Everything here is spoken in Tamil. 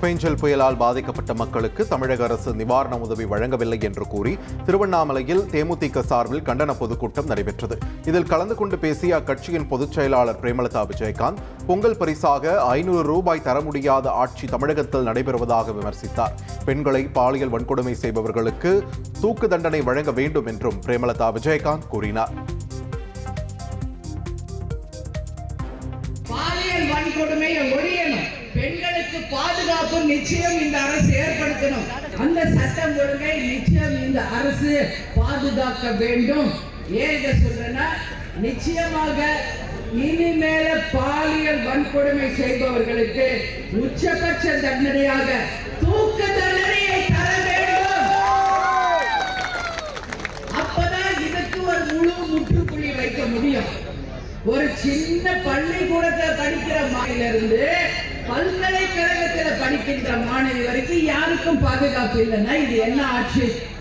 பெஞ்சல் புயலால் பாதிக்கப்பட்ட மக்களுக்கு தமிழக அரசு நிவாரண உதவி வழங்கவில்லை என்று கூறி திருவண்ணாமலையில் தேமுதிக சார்பில் கண்டன பொதுக்கூட்டம் நடைபெற்றது. இதில் கலந்து கொண்டு பேசிய அக்கட்சியின் பொதுச் செயலாளர் பிரேமலதா விஜயகாந்த், பொங்கல் பரிசாக 500 ரூபாய் தர முடியாத ஆட்சி தமிழகத்தில் நடைபெறுவதாக விமர்சித்தார். பெண்களை பாலியல் வன்கொடுமை செய்பவர்களுக்கு தூக்கு தண்டனை வழங்க வேண்டும் என்றும் பிரேமலதா விஜயகாந்த் கூறினார். பாலியல் வன்கொடுமையை ஒழியணும், பெண்களுக்கு பாதுகாப்பு நிச்சயம் இந்த அரசு ஏற்படுத்தணும். அந்த சட்டம் ஒழுங்கை நிச்சயம் இந்த அரசு பாதுகாக்க வேண்டும். ஏன் சொல்றேன்னா, நிச்சயமாக இனிமேல பாலியல் வன்கொடுமை செய்பவர்களுக்கு உச்சபட்ச தண்டனையாக தூக்கு தண்டனையை தர வேண்டும். அப்பதான் இதுக்கு ஒரு முழு முற்றுப்புள்ளி வைக்க முடியும். ஒரு சின்ன பள்ளிக்கூடத்தில் படிக்கிற மாணவியிலிருந்து பல்கலைக்கழகத்தில் படிக்கின்ற மாணவி வரைக்கும் யாருக்கும் பாதுகாப்பு இல்லைன்னா இது என்ன ஆட்சி?